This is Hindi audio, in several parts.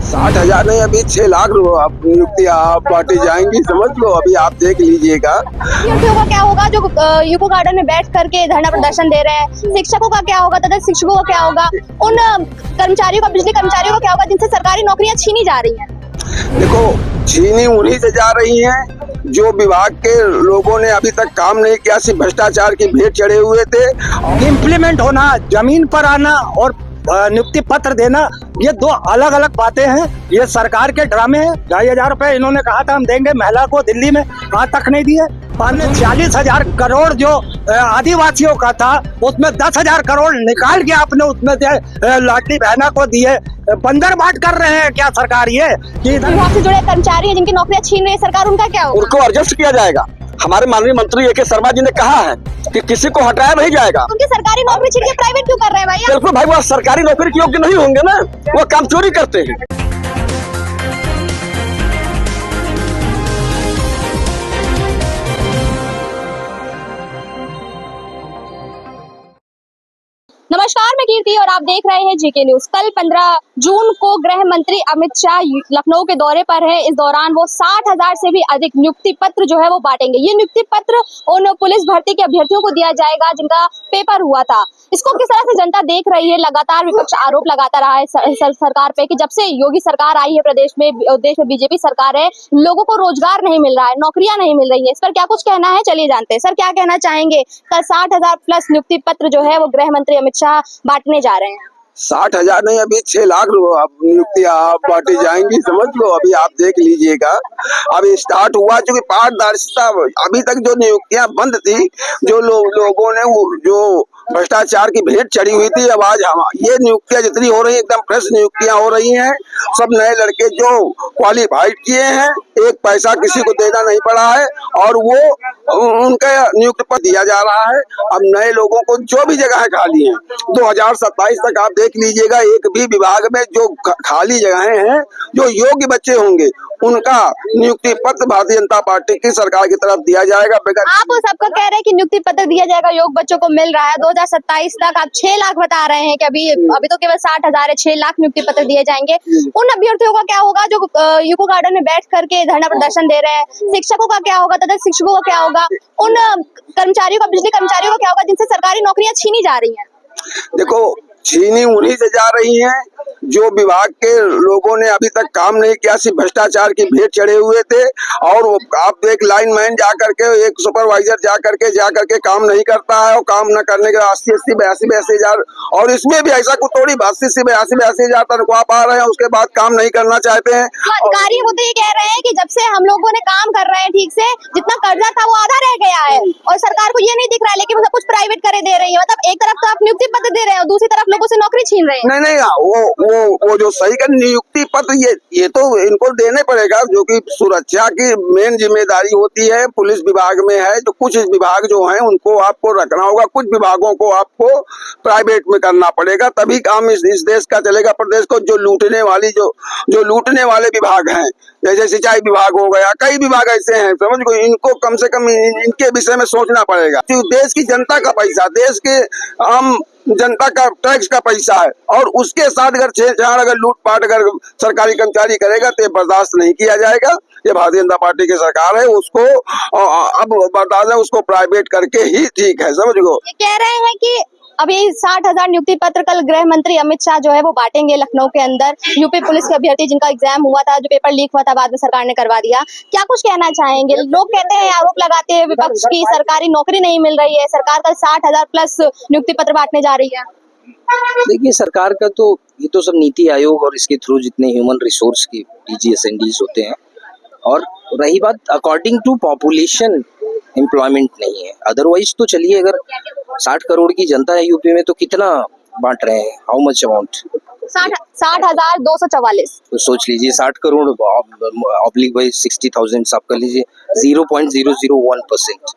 60,000 नहीं, अभी 6 लाख आप नियुक्तियां आप बांटी जाएंगी, समझ लो। अभी आप देख लीजिएगा। अभ्यर्थियों का क्या होगा जो यूको गार्डन में बैठ करके धरना प्रदर्शन दे रहे हैं? शिक्षकों का क्या होगा तथा शिक्षकों का क्या होगा? उन कर्मचारियों का, बिजली कर्मचारियों का क्या होगा जिनसे सरकारी नौकरियां छीनी जा रही हैं? देखो, छीनी उन्हीं से जा रही हैं जो विभाग के लोगों ने अभी तक काम नहीं किया, सिर्फ भ्रष्टाचार की भेंट चढ़े हुए थे। इम्प्लीमेंट होना, जमीन पर आना और नियुक्ति पत्र देना, ये दो अलग अलग बातें हैं। ये सरकार के ड्रामे हैं। 2,500 रुपए इन्होंने कहा था हम देंगे महिला को, दिल्ली में आज तक नहीं दिए। 40,000 करोड़ जो आदिवासियों का था, उसमें 10,000 करोड़ निकाल के आपने उसमें से लाडली बहना को दिए। बंदर बाट कर रहे हैं क्या सरकार ये? कि विभाग से जुड़े कर्मचारी हैं जिनकी नौकरियां छीन रही है सरकार, उनका क्या होगा? उनको एडजस्ट किया जाएगा। हमारे माननीय मंत्री ए के शर्मा जी ने कहा है कि किसी को हटाया नहीं जाएगा। उनकी सरकारी नौकरी छीन के प्राइवेट क्यों कर रहे हैं भाई? बिल्कुल भाई, वो सरकारी नौकरी के योग्य नहीं होंगे ना, वो काम चोरी करते हैं। नमस्कार, मैं कीर्ति और आप देख रहे हैं जीके न्यूज। कल 15 जून को गृह मंत्री अमित शाह लखनऊ के दौरे पर है। इस दौरान वो 60,000 से भी अधिक नियुक्ति पत्र जो है वो बांटेंगे। ये नियुक्ति पत्र उन पुलिस भर्ती के अभ्यर्थियों को दिया जाएगा जिनका पेपर हुआ था। इसको किस तरह से जनता देख रही है? लगातार विपक्ष आरोप लगाता रहा है सरकार पे कि जब से योगी सरकार आई है प्रदेश में, देश में बीजेपी सरकार है, लोगों को रोजगार नहीं मिल रहा है, नौकरियां नहीं मिल रही है। इस पर क्या कुछ कहना है, चलिए जानते हैं। सर, क्या कहना चाहेंगे? कल 60,000 प्लस नियुक्ति पत्र जो है वो गृह मंत्री अमित शाह बांटने जा रहे हैं। 60,000 नहीं, अभी 6 लाख आप नियुक्तियां आप बांटी जाएंगी, समझ लो। अभी आप देख लीजिएगा। अभी स्टार्ट हुआ, चूंकि पारदर्शिता, अभी तक जो नियुक्तियां बंद थी, जो लोगों ने जो भ्रष्टाचार की भेंट चढ़ी हुई थी, अब आज हम ये नियुक्तियां जितनी हो रही है, एकदम फ्रेश नियुक्तियां हो रही हैं। सब नए लड़के जो क्वालिफाइड किए हैं, एक पैसा किसी को देना नहीं पड़ा है और वो उनका नियुक्ति पत्र दिया जा रहा है। अब नए लोगों को जो भी जगह खाली है, 2027 तक आप देख लीजिएगा, एक भी विभाग में जो खाली जगहें हैं, जो योग्य बच्चे होंगे, उनका नियुक्ति पत्र भारतीय जनता पार्टी की सरकार की तरफ दिया जाएगा। आप सबको कह रहे हैं कि नियुक्ति पत्र दिया जाएगा, योग्य बच्चों को मिल रहा है। 2027 तक आप 6 लाख बता रहे हैं कि अभी तो केवल 60,000 है, 6 लाख नियुक्ति पत्र दिए जाएंगे। उन अभ्यर्थियों का क्या होगा जो यूको गार्डन में बैठ करके धरना प्रदर्शन दे रहे हैं? शिक्षकों का क्या होगा तथा शिक्षकों का क्या होगा? उन कर्मचारियों का, बिजली कर्मचारियों का क्या होगा जिनसे सरकारी नौकरियां छीनी जा रही है? देखो, छीनी उन्हीं से जा रही हैं जो विभाग के लोगों ने अभी तक काम नहीं किया, सिर्फ भ्रष्टाचार की भेंट चढ़े हुए थे। और आप देख, लाइनमैन जा करके, एक सुपरवाइजर जा करके काम नहीं करता है, और काम न करने के 80, 82 हजार, और इसमें भी ऐसा कुछ थोड़ी 80, 82 हजार तनख्वाह पा रहे हैं, उसके बाद काम नहीं करना चाहते हैं। अधिकारी मुद्दे ये कह रहे हैं कि जब से हम लोगों ने काम कर रहे हैं ठीक से, जितना कर्जा था वो आधा रह गया है और सरकार को ये नहीं दिख रहा है, लेकिन सब कुछ प्राइवेट करे दे रही है। मतलब एक तरफ तो आप नियुक्ति पत्र दे रहे हैं और दूसरी तरफ लोगों से नौकरी छीन रहे हैं। नहीं, वो जो सही का नियुक्ति पत्र, ये तो इनको देने पड़ेगा, जो कि सुरक्षा की मेन जिम्मेदारी होती है, पुलिस विभाग में है। तो कुछ विभाग जो हैं उनको आपको रखना होगा, कुछ विभागों को आपको प्राइवेट में करना पड़ेगा, तभी काम इस देश का चलेगा। प्रदेश को जो लूटने वाले विभाग हैं, जैसे सिंचाई विभाग हो गया, कई विभाग ऐसे हैं, समझ गए। इनको कम से कम इनके विषय में सोचना पड़ेगा। देश की जनता का पैसा, देश के आम जनता का टैक्स का पैसा है, और उसके साथ अगर छेड़छाड़, अगर लूटपाट अगर सरकारी कर्मचारी करेगा तो ये बर्दाश्त नहीं किया जाएगा। ये भारतीय जनता पार्टी की सरकार है, उसको अब बर्दाश्त है, उसको प्राइवेट करके ही ठीक है, समझ गो। कह रहे हैं कि अभी 60,000 नियुक्ति पत्र कल गृह मंत्री अमित शाह जो है वो बांटेंगे लखनऊ के अंदर। यूपी पुलिस के अभ्यर्थी जिनका एग्जाम हुआ था, जो पेपर लीक हुआ था, बाद में सरकार ने करवा दिया। क्या कुछ कहना चाहेंगे? लोग कहते हैं, आरोप लगाते हैं विपक्ष की सरकारी नौकरी नहीं मिल रही है, सरकार कल 60,000 प्लस नियुक्ति पत्र बांटने जा रही है। देखिए, सरकार का तो ये तो सब नीति आयोग और इसके थ्रू जितने ह्यूमन रिसोर्स की DGSNDs होते हैं। और रही बात अकॉर्डिंग टू पॉपुलेशन, एम्प्लॉयमेंट नहीं है। अदरवाइज तो चलिए, अगर 60 करोड़ की जनता है यूपी में, तो कितना बांट रहे हैं? How much amount? 60,244। तो सोच लीजिए, 60 करोड़ ऑब्लिक बाई 60,000 आप कर लीजिए, 0.001%।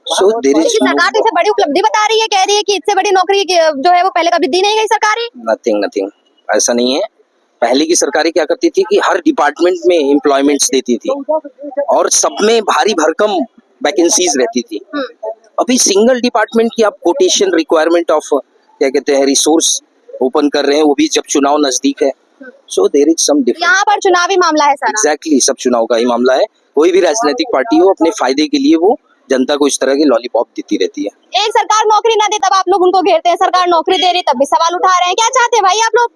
सो देयर इज सरकार तो इसे बड़ी उपलब्धि बता रही है, कह रही है कि इससे बड़ी नौकरी जो है वो पहले कभी दी नहीं गई सरकारी। नथिंग, ऐसा नहीं है। पहले की सरकारें क्या करती थी कि हर डिपार्टमेंट में एम्प्लॉयमेंट्स देती थी और सब में भारी भरकम वैकेंसीज रहती थी। अभी सिंगल डिपार्टमेंट की आप कोटेशन रिक्वायरमेंट ऑफ क्या कहते हैं रिसोर्स ओपन कर रहे हैं, वो भी जब चुनाव नजदीक है। So there is some difference. यहाँ पर चुनावी मामला है सारा। एग्जैक्टली, सब चुनाव का ही मामला है। कोई भी राजनीतिक पार्टी हो, अपने फायदे के लिए वो जनता को इस तरह की लॉलीपॉप देती रहती है। एक सरकार नौकरी ना दे तब आप लोग उनको घेरते हैं, सरकार नौकरी दे रही तब भी सवाल उठा रहे हैं। क्या चाहते हैं भाई आप लोग?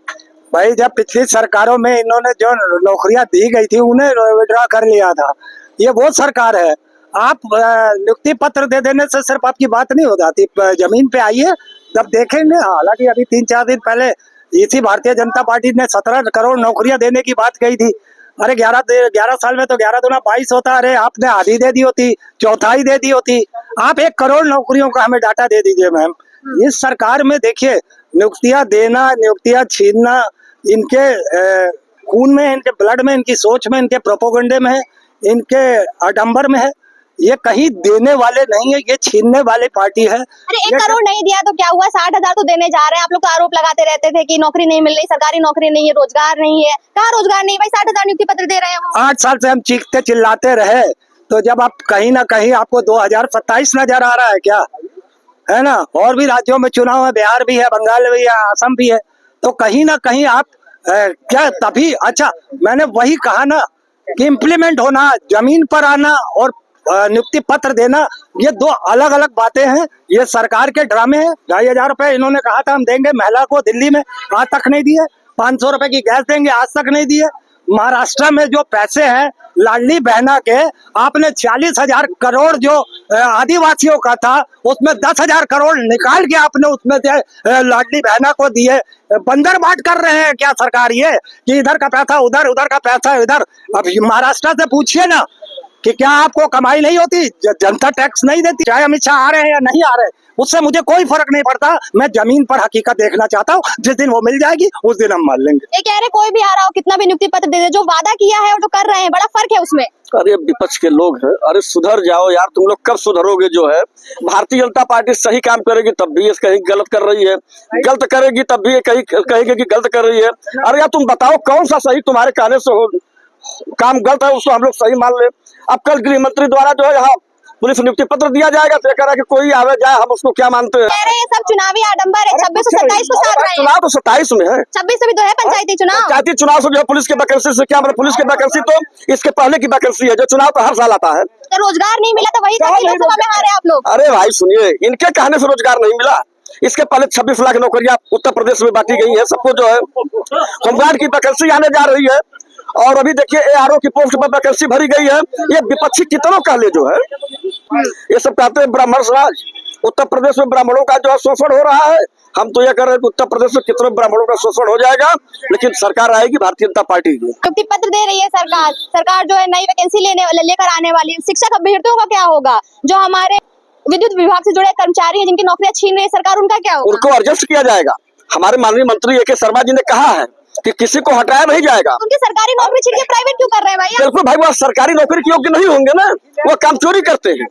भाई जब पिछली सरकारों में इन्होंने जो नौकरियां दी गई थी उन्हें विड्रॉ कर लिया था। ये वो सरकार है। आप नियुक्ति पत्र दे देने से सिर्फ आपकी बात नहीं हो जाती, जमीन पे आइए तब देखेंगे। हालांकि अभी 3-4 दिन पहले इसी भारतीय जनता पार्टी ने 17 करोड़ नौकरियां देने की बात कही थी। अरे 11 साल में तो 11 दूना 22 होता। अरे आपने आधी दे दी होती, चौथाई दे दी होती। आप 1 करोड़ नौकरियों का हमें डाटा दे दीजिए मैम। इस सरकार में देखिए, नियुक्तियां देना, नियुक्तियां छीनना इनके खून में, इनके ब्लड में, इनकी सोच में, इनके प्रोपोगंडे में है, इनके आडंबर में है। ये कहीं देने वाले नहीं है, ये छीनने वाली पार्टी है। अरे 1 करोड़ नहीं दिया तो क्या हुआ, 60,000 तो देने जा रहे हैं। आप लोग तो आरोप लगाते रहते थे कि नौकरी नहीं मिल रही, सरकारी नौकरी नहीं है, रोजगार नहीं है। कहाँ रोजगार नहीं भाई, 60,000 नियुक्ति पत्र दे रहे हैं वो। 8 साल से हम चीखते चिल्लाते रहे, तो जब आप कहीं ना कहीं आपको 2027 नजर आ रहा है क्या, है ना? और भी राज्यों में चुनाव है, बिहार भी है, बंगाल भी है, असम भी है, तो कहीं ना कहीं आप क्या तभी। अच्छा, मैंने वही कहा ना कि इम्प्लीमेंट होना, जमीन पर आना और नियुक्ति पत्र देना, ये 2 अलग अलग बातें हैं। ये सरकार के ड्रामे हैं। 2,500 रुपए इन्होंने कहा था हम देंगे महिला को दिल्ली में, आज तक नहीं दिए। 500 रुपए की गैस देंगे, आज तक नहीं दिए। महाराष्ट्र में जो पैसे हैं लाडली बहना के, आपने 40,000 करोड़ जो आदिवासियों का था उसमें 10,000 करोड़ निकाल के आपने उसमें से लाडली बहना को दिए। बंदर बाट कर रहे हैं क्या सरकार ये, कि इधर का पैसा उधर, उधर का पैसा इधर। अब महाराष्ट्र से पूछिए ना कि क्या आपको कमाई नहीं होती, जनता टैक्स नहीं देती, चाहे अमित शाह आ रहे हैं या नहीं आ रहे, उससे मुझे कोई फर्क नहीं पड़ता। मैं जमीन पर हकीकत देखना चाहता हूँ। जिस दिन वो मिल जाएगी उस दिन हम मान लेंगे। ये कह रहे कोई भी आ रहा हो, कितना भी नियुक्ति पत्र दे दे, जो वादा किया है और जो कर रहे हैं, बड़ा फर्क है उसमें। अरे विपक्ष के लोग हैं, अरे सुधर जाओ यार, तुम लोग कब सुधरोगे? जो है भारतीय जनता पार्टी सही काम करेगी तब भी ये कहीं गलत कर रही है, गलत करेगी तब भी ये कहीं कहेगी कि गलत कर रही है। अरे यार तुम बताओ कौन सा सही तुम्हारे कहने से हो काम गलत है, उसको हम लोग सही मान ले। अब कल गृह मंत्री द्वारा जो है यहाँ पुलिस नियुक्ति पत्र दिया जाएगा, तो कह रहा है कि कोई आवे जाए, हम उसको क्या मानते हैं? कह रहे हैं सब चुनावी आडंबर है। 26 और 27 को साथ रहे हैं। चुनाव तो 27 में है, 26 में भी तो है पंचायती चुनाव। पंचायती चुनाव से जो है पुलिस की वैकेंसी से क्या मतलब, पुलिस की वैकेंसी तो इसके पहले की वैकेंसी है, जो चुनाव तो हर साल आता है। तो रोजगार नहीं मिला तो वही लोकसभा में हारे आप लोग। अरे भाई सुनिए, इनके कहने से रोजगार नहीं मिला। इसके पहले 26 लाख नौकरियां उत्तर प्रदेश में बांटी गई है सबको। जो है होमगार्ड की वैकेंसी आने जा रही है, और अभी देखिए ARO की पोस्ट पर वैकेंसी भरी गई है। ये विपक्षी कितनों का ले जो है, ये सब कहते हैं ब्राह्मण समाज, उत्तर प्रदेश में ब्राह्मणों का जो है शोषण हो रहा है। हम तो ये कर रहे हैं कि उत्तर प्रदेश में कितने ब्राह्मणों का शोषण हो जाएगा, लेकिन सरकार आएगी भारतीय जनता पार्टी की। नियुक्ति पत्र दे रही है सरकार, सरकार जो है नई वैकेंसी लेकर आने वाली है। शिक्षक अभ्यर्थियों का क्या होगा? जो हमारे विद्युत विभाग से जुड़े कर्मचारी हैं, जिनकी नौकरियां छीन रही है सरकार, उनका क्या होगा? उनको एडजस्ट किया जाएगा। हमारे माननीय मंत्री A.K. शर्मा जी ने कहा है कि किसी को हटाया नहीं जाएगा। उनकी सरकारी नौकरी छीन के प्राइवेट क्यों कर रहे हैं भाई? बिल्कुल भाई, वो सरकारी नौकरी के योग्य नहीं होंगे ना, वो काम चोरी करते हैं।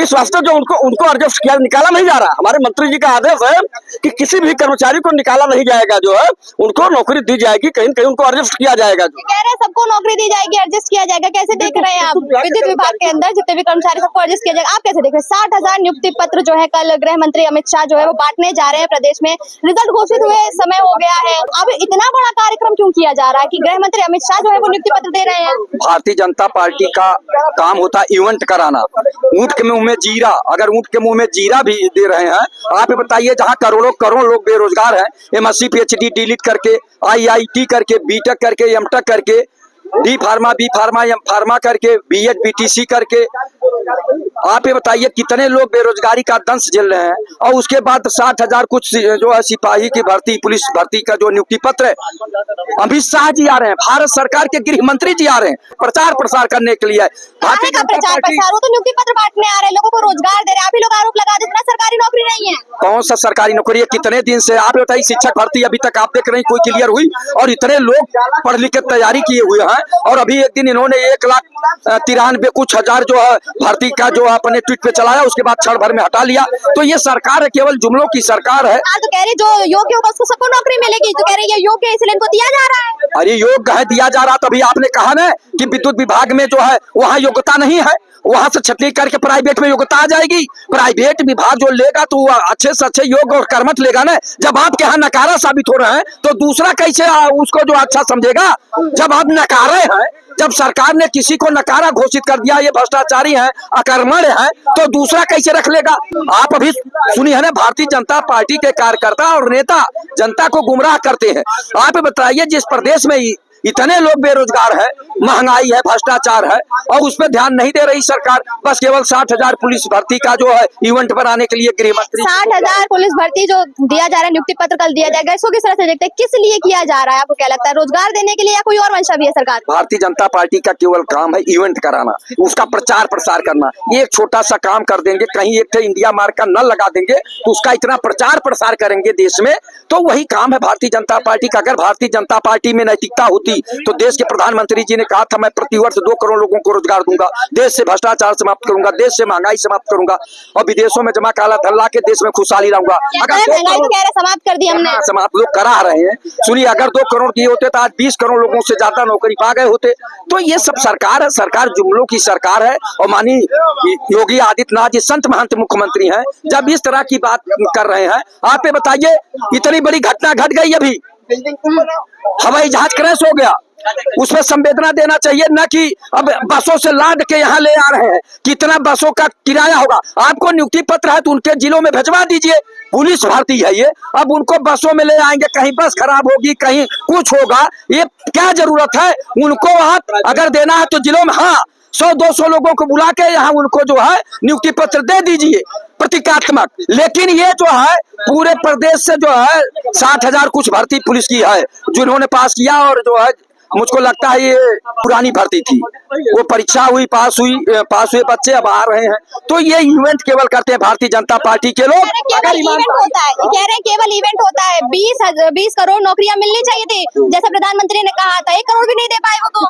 इस वास्ते जो उनको एडजस्ट किया, निकाला नहीं जा रहा। हमारे मंत्री जी का आदेश है कि किसी भी कर्मचारी को निकाला नहीं जाएगा, जो है उनको नौकरी दी जाएगी, कहीं कहीं उनको एडजस्ट किया जाएगा। जो कह रहे हैं सबको नौकरी दी जाएगी, एडजस्ट किया जाएगा। कैसे देख रहे हैं आप विद्युत विभाग के अंदर जितने भी कर्मचारी, सबको एडजस्ट किया जाएगा? आप कैसे देख रहे हैं? 60,000 नियुक्ति पत्र जो है कल गृह मंत्री अमित शाह जो है वो बांटने जा रहे हैं प्रदेश में। रिजल्ट घोषित हुए समय हो गया है, अब इतना बड़ा कार्यक्रम क्यों किया जा रहा है कि गृह मंत्री अमित शाह जो है वो नियुक्ति पत्र दे रहे हैं? भारतीय जनता पार्टी का काम होता है इवेंट कराना। ऊंट के मुंह में जीरा, अगर ऊंट के मुंह में जीरा भी दे रहे हैं, आप ये बताइए, जहां करोड़ों करोड़ लोग बेरोजगार हैं, MSc PhD डिलीट करके, IIT करके, BTech करके, MTech करके, D pharma, B pharma, M pharma करके, BEd BTC करके, आप ये बताइए कितने लोग बेरोजगारी का दंश झेल रहे हैं। और उसके बाद 60,000 कुछ जो है सिपाही की भर्ती, पुलिस भर्ती का जो नियुक्ति पत्र है, अमित शाह जी आ रहे हैं, भारत सरकार के गृह मंत्री जी आ रहे हैं प्रचार प्रसार करने के लिए। भारतीय का प्रचार प्रसार, वो तो नियुक्ति पत्र बांटने आ रहे हैं, लोगों को रोजगार दे रहे हैं। आप ही लोग आरोप लगा देते हैं सरकारी नौकरी नहीं है। कौन सा सरकारी नौकरी है? कितने दिन से आप बताइए, शिक्षक भर्ती अभी तक आप देख रहे हैं कोई क्लियर हुई? और इतने लोग पढ़ लिख के तैयारी किए हुए हैं, और अभी एक दिन इन्होंने 1,93,000 कुछ हजार जो है भर्ती का जो है अपने ट्वीट पे चलाया, उसके बाद क्षण भर में हटा लिया। तो ये सरकार है, केवल जुमलों की सरकार है। तो कह रहे जो योग्य होगा उसको सबको नौकरी मिलेगी, तो कह रहे ये योग्य है इसलिए इनको दिया जा रहा है। अरे योग्य है, दिया जा रहा। तभी आपने कहा ना कि विद्युत विभाग में जो है वहाँ योग्यता नहीं है, वहां से छटनी करके प्राइवेट में योग्यता आ जाएगी। प्राइवेट विभाग जो लेगा तो वो अच्छे से अच्छे योग्य और कर्मठ लेगा ना। जब आपके यहाँ नकारा साबित हो रहे हैं तो दूसरा कैसे उसको जो अच्छा समझेगा? जब आप नकारे हैं, जब सरकार ने किसी को नकारा घोषित कर दिया, ये भ्रष्टाचारी है, अकर्मण्य है, तो दूसरा कैसे रख लेगा? आप अभी सुनी है ना, भारतीय जनता पार्टी के कार्यकर्ता और नेता जनता को गुमराह करते हैं। आप बताइए, जिस प्रदेश में इतने लोग बेरोजगार है, महंगाई है, भ्रष्टाचार है, और उस पर ध्यान नहीं दे रही सरकार। बस केवल 60,000 पुलिस भर्ती का जो है इवेंट बनाने के लिए गृह मंत्री 60,000 पुलिस भर्ती जो दिया जा रहा है, नियुक्ति पत्र कल दिया जाएगा, इसको किस तरह से देखते हैं? किस लिए किया जा रहा है? आपको क्या लगता है, रोजगार देने के लिए या कोई और मंशा भी है सरकार? भारतीय जनता पार्टी का केवल काम है इवेंट कराना, उसका प्रचार प्रसार करना। एक छोटा सा काम कर देंगे, कहीं एक इंडिया मार्क का न लगा देंगे तो उसका इतना प्रचार प्रसार करेंगे देश में, तो वही काम है भारतीय जनता पार्टी का। अगर भारतीय जनता पार्टी में नैतिकता होती तो देश के प्रधानमंत्री जी ने कहा था, मैं प्रतिवर्ष 2 करोड़ लोगों को रोजगार दूंगा, देश से भ्रष्टाचार समाप्त करूंगा, देश से महंगाई समाप्त करूंगा, और विदेशों में जमा काला धन ला के देश में खुशहाली लाऊंगा। अगर महंगाई तो कह रहे समाप्त कर दी हमने, समाप्त लोग करा रहे हैं। सुनिए, अगर 2 करोड़ दिए होते तो आज 20 करोड़ लोगों से ज्यादा नौकरी पा गए होते। तो ये सब सरकार है, सरकार जुमलों की सरकार है। और मानी योगी आदित्यनाथ जी संत महंत मुख्यमंत्री हैं, जब इस तरह की बात कर रहे हैं, आप ये बताइए, इतनी बड़ी घटना घट गई अभी, हवाई जहाज क्रैश हो गया, उसमें संवेदना देना चाहिए, न कि अब बसों से लाद के यहाँ ले आ रहे हैं। कितना बसों का किराया होगा? आपको नियुक्ति पत्र है तो उनके जिलों में भिजवा दीजिए, पुलिस भर्ती है ये। अब उनको बसों में ले आएंगे, कहीं बस खराब होगी, कहीं कुछ होगा, ये क्या जरूरत है? उनको आप अगर देना है तो जिलों में 100-200 लोगों को बुला के यहाँ उनको जो है नियुक्ति पत्र दे दीजिए प्रतीकात्मक। लेकिन ये जो है पूरे प्रदेश से जो है 60,000 कुछ भर्ती पुलिस की है जिन्होंने पास किया, और जो है मुझको लगता है ये पुरानी भर्ती थी, वो परीक्षा हुई, पास हुए बच्चे अब आ रहे हैं। तो ये इवेंट केवल करते हैं भारतीय जनता पार्टी के लोग। केवल इवेंट होता है, कह रहे हैं केवल इवेंट होता है। 20 करोड़ नौकरियां मिलनी चाहिए थी, जैसे प्रधानमंत्री ने कहा था, 1 करोड़ भी नहीं दे पाए वो तो।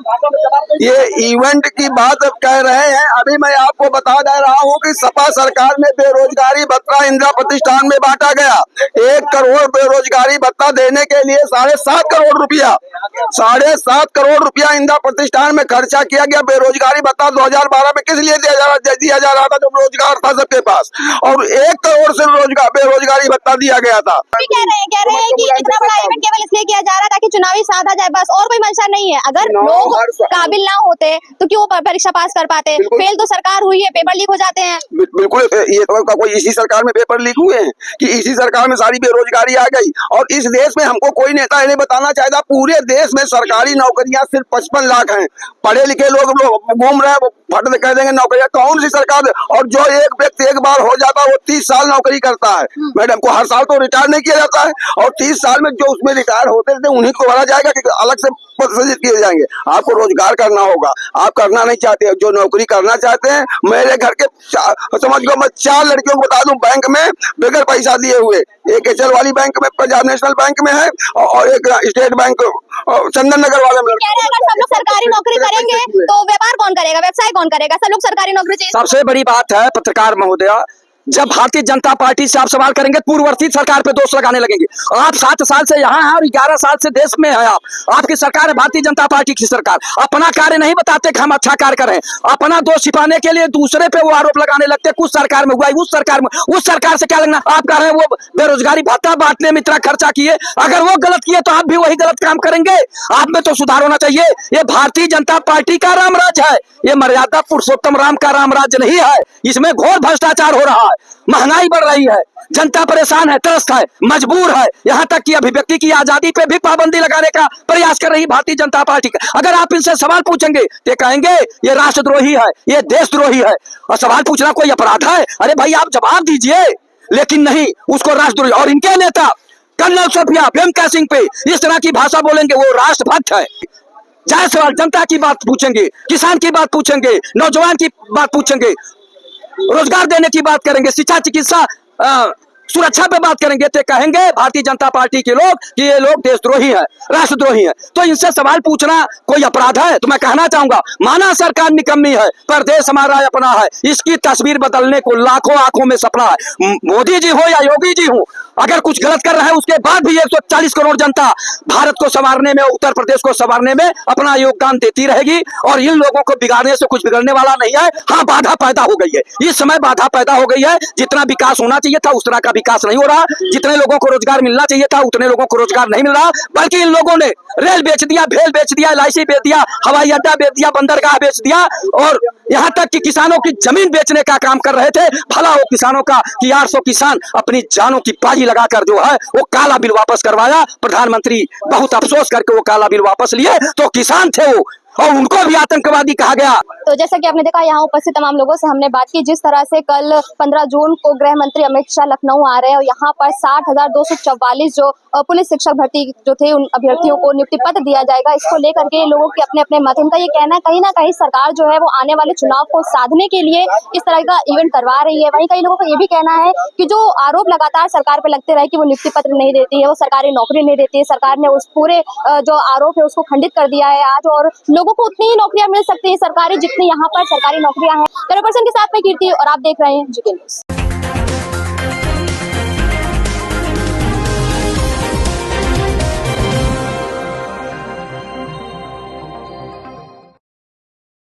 ये इवेंट की बात अब कह रहे हैं। अभी मैं आपको बता दे रहा हूँ कि सपा सरकार में बेरोजगारी भत्ता इंदिरा प्रतिष्ठान में बांटा गया। 1 करोड़ बेरोजगारी भत्ता देने के लिए 7.5 करोड़ रुपया, 7.5 करोड़ रुपया इंदिरा प्रतिष्ठान में खर्चा किया गया। बेरोजगारी भत्ता 2012 में किस लिए दिया जा रहा था जब रोजगार था सबके पास, और 1 करोड़ से बेरोजगारी भत्ता दिया गया था। कह रहे हैं कि इतना बड़ा इवेंट केवल इसलिए किया जा रहा था कि चुनावी साधा जाए, बस, और कोई मंशा नहीं है। अगर लोग काबिल ना होते तो क्यों परीक्षा पास कर पाते? फेल तो सरकार हुई है, पेपर लीक हो जाते हैं। बिल्कुल, ये तो कोई इसी सरकार में पेपर लीक हुए हैं कि इसी सरकार में सारी बेरोजगारी आ गई। और इस देश में हमको कोई नेता इन्हें बताना चाहता, पूरे देश में सरकारी नौकरियां सिर्फ 55 लाख हैं। पढ़े लिखे लोग घूम रहे हैं, वो फट कह देंगे नौकरियां कौन सी सरकार। और जो एक व्यक्ति एक बार हो जाता है वो 30 साल नौकरी करता है। मैडम को हर साल तो रिटायर नहीं किया जाता है, और 30 साल में जो उसमें रिटायर होते थे उन्हीं को भरा जाएगा कि अलग से सृजित किए जाएंगे। आपको रोजगार करना होगा, आप करना नहीं चाहते, जो नौकरी करना चाहते हैं। मेरे घर के समझ लो मैं 4 लड़कियों को बता दूं बैंक में बगैर पैसा दिए हुए, एक एचएल वाली बैंक में, पंजाब नेशनल बैंक में है, और एक स्टेट बैंक चंदन नगर वाले में। अगर सब लोग सरकारी नौकरी करेंगे तो व्यापार कौन करेगा, व्यवसाय कौन करेगा? सब लोग सरकारी नौकरी चाहिए। सबसे बड़ी बात है पत्रकार महोदया, जब भारतीय जनता पार्टी से आप सवाल करेंगे पूर्ववर्ती सरकार पे दोष लगाने लगेंगे। आप 7 साल से यहाँ हैं और 11 साल से देश में है। आपकी सरकार है भारतीय जनता पार्टी की सरकार। अपना कार्य नहीं बताते कि हम अच्छा कार्य कर रहे हैं, अपना दोष छिपाने के लिए दूसरे पे वो आरोप लगाने लगते हैं। कुछ सरकार में हुआ, उस सरकार से क्या लगना? आप कह रहे हैं वो बेरोजगारी भत्ता बांटने में इतना खर्चा किए, अगर वो गलत किए तो आप भी वही गलत काम करेंगे। आप में तो सुधार होना चाहिए। ये भारतीय जनता पार्टी का रामराज है, ये मर्यादा पुरुषोत्तम राम का रामराज नहीं है। इसमें घोर भ्रष्टाचार हो रहा है, महंगाई बढ़ रही है, जनता परेशान है, त्रस्त है, मजबूर है। यहाँ तक कि अभिव्यक्ति की आजादी पे भी पाबंदी लगाने का प्रयास कर रही भारतीय जनता पार्टी का। अगर आप इनसे सवाल पूछेंगे तो कहेंगे ये राष्ट्रद्रोही है, ये देशद्रोही है। और सवाल पूछना कोई अपराध है? अरे भाई आप जवाब दीजिए, लेकिन नहीं, उसको राष्ट्रद्रोही। और इनके नेता कर्नल सोफिया प्रेमका सिंह पे इस तरह की भाषा बोलेंगे, वो राष्ट्रभक्त है। चाहे सवाल जनता की बात पूछेंगे, किसान की बात पूछेंगे, नौजवान की बात पूछेंगे, रोजगार देने की बात करेंगे, शिक्षा चिकित्सा सुरक्षा पे बात करेंगे तो कहेंगे भारतीय जनता पार्टी के लोग कि ये लोग देशद्रोही हैं, राष्ट्रद्रोही हैं। तो इनसे सवाल पूछना कोई अपराध है? तो मैं कहना चाहूंगा, माना सरकार निकम्मी है पर देश हमारा अपना है, इसकी तस्वीर बदलने को लाखों आंखों में सपना है। मोदी जी हो या योगी जी हो, अगर कुछ गलत कर रहे हैं उसके बाद भी 140 करोड़ जनता भारत को संवारने में, उत्तर प्रदेश को संवारने में अपना योगदान देती रहेगी और इन लोगों को बिगाड़ने से कुछ बिगड़ने वाला नहीं है। हाँ, बाधा पैदा हो गई है, इस समय बाधा पैदा हो गई है। जितना विकास होना चाहिए था उस तरह का विकास नहीं हो रहा, जितने लोगों को रोजगार मिलना चाहिए था उतने लोगों को रोजगार नहीं मिल रहा, बल्कि इन लोगों ने रेल बेच दिया, भेल बेच दिया, LIC बेच दिया, हवाई अड्डा बेच दिया, बंदरगाह बेच दिया और यहाँ तक कि किसानों की जमीन बेचने का काम कर रहे थे। भला हो किसानों का कि 800 किसान अपनी जानों की बाजी लगाकर जो है वो काला बिल वापस करवाया। प्रधानमंत्री बहुत अफसोस करके वो काला बिल वापस लिए, तो किसान थे वो और उनको भी आतंकवादी कहा गया। तो जैसा कि आपने देखा, यहाँ उपस्थित तमाम लोगों से हमने बात की। जिस तरह से कल 15 जून को गृह मंत्री अमित शाह लखनऊ आ रहे हैं और यहाँ पर 60,244 जो पुलिस शिक्षक भर्ती जो थे उन अभ्यर्थियों को नियुक्ति पत्र दिया जाएगा, इसको लेकर के लोगों के अपने अपने मत। उनका ये कहना है कहीं ना कहीं सरकार जो है वो आने वाले चुनाव को साधने के लिए इस तरह का इवेंट करवा रही है। वहीं कई लोगों का ये भी कहना है कि जो आरोप लगातार सरकार पे लगते रहे कि वो नियुक्ति पत्र नहीं देती है, वो सरकारी नौकरी नहीं देती है, सरकार ने उस पूरे जो आरोप है उसको खंडित कर दिया है आज, और लोगों को उतनी ही नौकरियां मिल सकती है सरकारी जितनी यहाँ पर सरकारी नौकरियां हैं। कैमरा पर्सन के साथ में कीर्ति और आप देख रहे हैं GK न्यूज़।